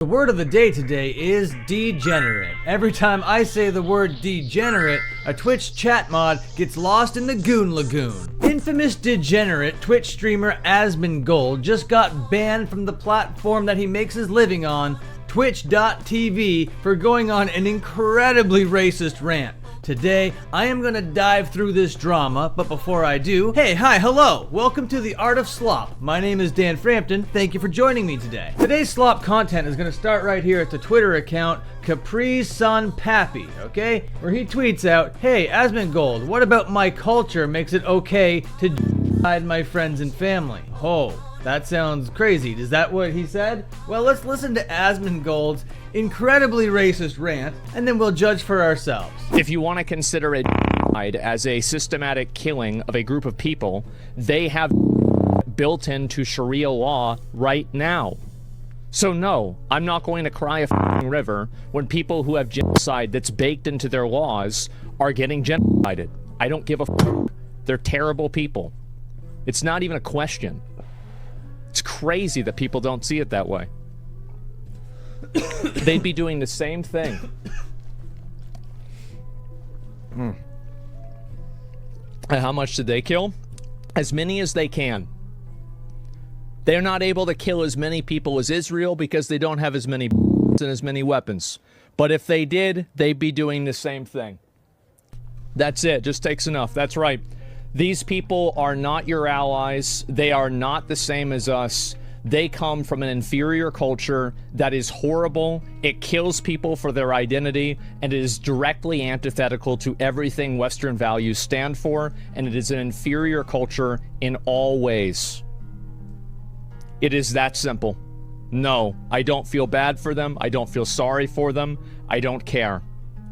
The word of the day today is degenerate. Every time I say the word degenerate, a Twitch chat mod gets lost in the Goon Lagoon. Infamous degenerate Twitch streamer Asmongold just got banned from the platform that he makes his living on, Twitch.tv, for going on an incredibly racist rant. Today, I am gonna dive through this drama, but before I do, hey, hi, hello! Welcome to The Art of Slop. My name is Dan Frampton, thank you for joining me today. Today's slop content is gonna start right here at the Twitter account, Capri's Son Pappy, okay? Where he tweets out, hey, Asmongold, what about my culture makes it okay to hide my friends and family? Oh, that sounds crazy. Is that what he said? Well, let's listen to Asmongold's incredibly racist rant, and then we'll judge for ourselves. If you want to consider it as a systematic killing of a group of people, they have built into Sharia law right now. So no, I'm not going to cry a river when people who have genocide that's baked into their laws are getting genocided. I don't give a They're terrible people. It's not even a question. It's crazy that people don't see it that way. They'd be doing the same thing. And how much did they kill? As many as they can. They're not able to kill as many people as Israel because they don't have as many and as many weapons. But if they did, they'd be doing the same thing. That's it. Just takes enough. That's right. These people are not your allies. They are not the same as us. They come from an inferior culture that is horrible. It kills people for their identity, and it is directly antithetical to everything Western values stand for, and it is an inferior culture in all ways. It is that simple. No, I don't feel bad for them. I don't feel sorry for them. I don't care.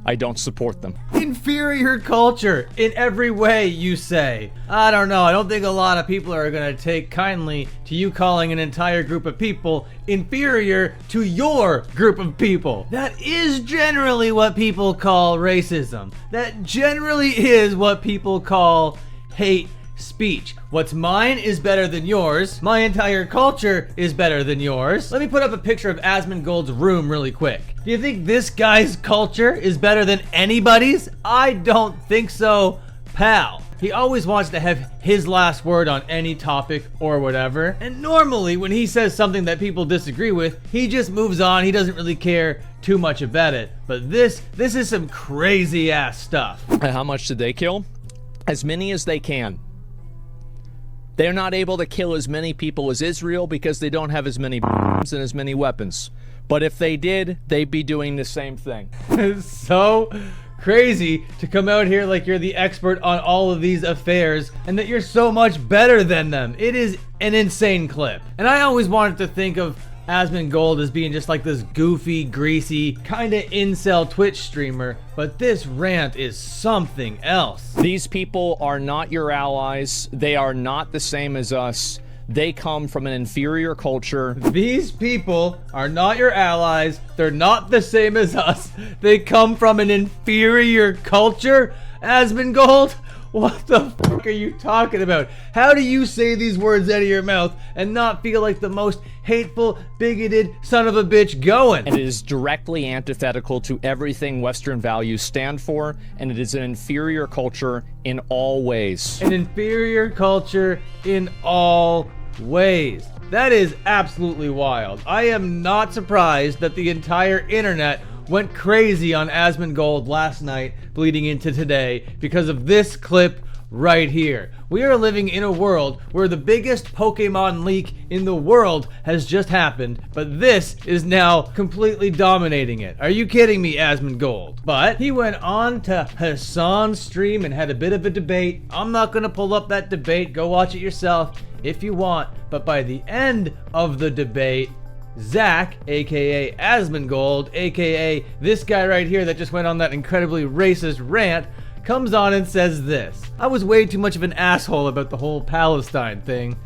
I don't support them. Inferior culture in every way, you say. I don't know. I don't think a lot of people are going to take kindly to you calling an entire group of people inferior to your group of people. That is generally what people call racism. That generally is what people call hate speech. What's mine is better than yours. My entire culture is better than yours. Let me put up a picture of Asmongold's room really quick. Do you think this guy's culture is better than anybody's? I don't think so, pal. He always wants to have his last word on any topic or whatever. And normally when he says something that people disagree with, he just moves on. He doesn't really care too much about it. But this is some crazy ass stuff. And how much did they kill? As many as they can. They're not able to kill as many people as Israel because they don't have as many and as many weapons. But if they did, they'd be doing the same thing. It's so crazy to come out here like you're the expert on all of these affairs and that you're so much better than them. It is an insane clip. And I always wanted to think of Asmongold as being just like this goofy, greasy, kinda incel Twitch streamer, but this rant is something else. These people are not your allies. They are not the same as us. They come from an inferior culture. These people are not your allies. They're not the same as us. They come from an inferior culture? Asmongold? What the fuck are you talking about? How do you say these words out of your mouth and not feel like the most hateful, bigoted son of a bitch going? And it is directly antithetical to everything Western values stand for, and it is an inferior culture in all ways. An inferior culture in all ways. That is absolutely wild. I am not surprised that the entire internet went crazy on Asmongold last night bleeding into today because of this clip right here. We are living in a world where the biggest Pokemon leak in the world has just happened, but this is now completely dominating it. Are you kidding me, Asmongold? But he went on to Hassan's stream and had a bit of a debate. I'm not gonna pull up that debate. Go watch it yourself if you want. But by the end of the debate, Zach, aka Asmongold, aka this guy right here that just went on that incredibly racist rant, comes on and says this. I was way too much of an asshole about the whole Palestine thing.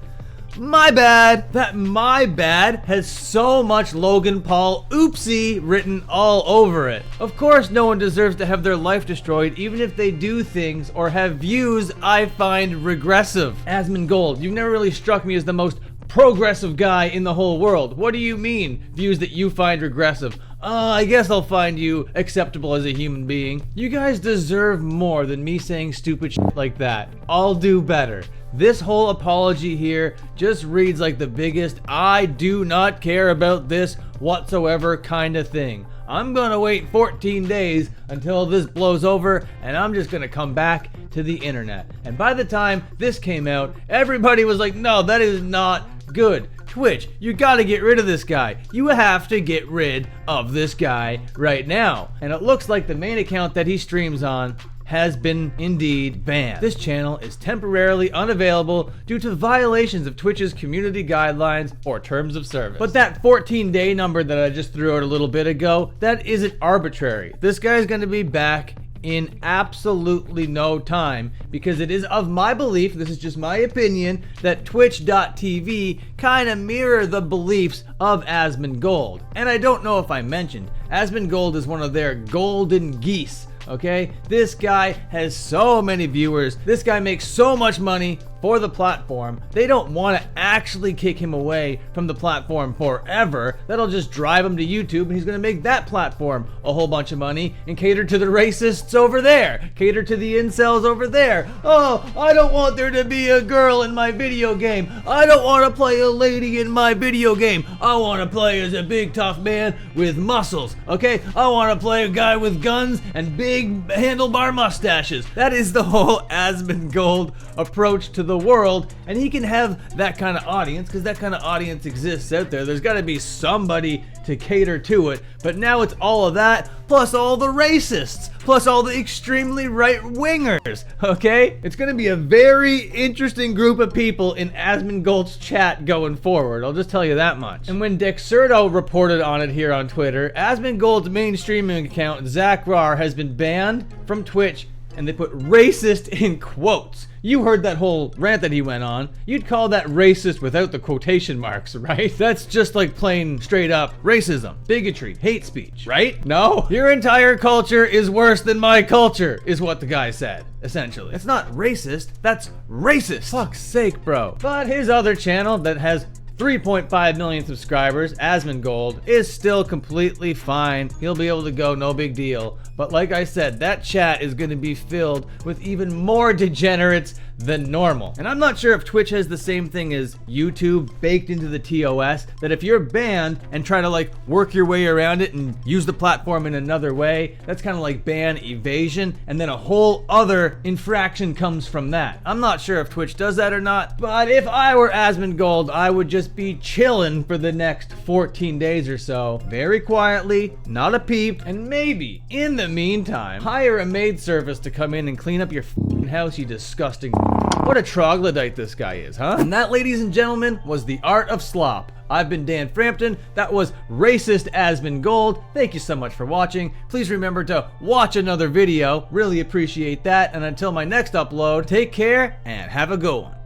My bad. That my bad has so much Logan Paul oopsie written all over it. Of course no one deserves to have their life destroyed even if they do things or have views I find regressive. Asmongold, you've never really struck me as the most progressive guy in the whole world. What do you mean, views that you find regressive? I guess I'll find you acceptable as a human being. You guys deserve more than me saying stupid shit like that. I'll do better. This whole apology here just reads like the biggest I do not care about this whatsoever kind of thing. I'm gonna wait 14 days until this blows over, and I'm just gonna come back to the internet. And by the time this came out, everybody was like, no, that is not good. Twitch, you gotta get rid of this guy. You have to get rid of this guy right now. And it looks like the main account that he streams on has been indeed banned. This channel is temporarily unavailable due to violations of Twitch's community guidelines or terms of service. But that 14-day number that I just threw out a little bit ago, that isn't arbitrary. This guy's gonna be back in absolutely no time, because it is of my belief, this is just my opinion, that Twitch.tv kind of mirror the beliefs of Asmongold. And I don't know if I mentioned, Asmongold is one of their golden geese. Okay, this guy has so many viewers. This guy makes so much money for the platform. They don't want to actually kick him away from the platform forever. That'll just drive him to YouTube, and he's going to make that platform a whole bunch of money and cater to the racists over there, cater to the incels over there. Oh, I don't want there to be a girl in my video game. I don't want to play a lady in my video game. I want to play as a big tough man with muscles. Okay, I want to play a guy with guns and big handlebar mustaches. That is the whole Asmongold approach to the world, and he can have that kind of audience because that kind of audience exists out there. There's got to be somebody to cater to it, but now it's all of that plus all the racists plus all the extremely right-wingers. Okay, it's gonna be a very interesting group of people in Asmongold's chat going forward, I'll just tell you that much. And when Dexerto reported on it here on Twitter, Asmongold's main streaming account, Zach Rar, has been banned from Twitch, and they put racist in quotes. You heard that whole rant that he went on. You'd call that racist without the quotation marks, right? That's just like plain straight up racism, bigotry, hate speech, right? No, your entire culture is worse than my culture, is what the guy said, essentially. It's not racist, that's racist. Fuck's sake, bro. But his other channel that has 3.5 million subscribers, Asmongold, is still completely fine. He'll be able to go, no big deal. But like I said, that chat is going to be filled with even more degenerates than normal. And I'm not sure if Twitch has the same thing as YouTube baked into the TOS, that if you're banned and try to like work your way around it and use the platform in another way, that's kind of like ban evasion, and then a whole other infraction comes from that. I'm not sure if Twitch does that or not, but if I were Asmongold, I would just be chilling for the next 14 days or so, very quietly, not a peep, and maybe in the meantime, hire a maid service to come in and clean up your f***ing house, you disgusting. What a troglodyte this guy is, huh? And that, ladies and gentlemen, was the art of slop. I've been Dan Frampton. That was Racist Asmongold. Thank you so much for watching. Please remember to watch another video. Really appreciate that. And until my next upload, take care and have a good one.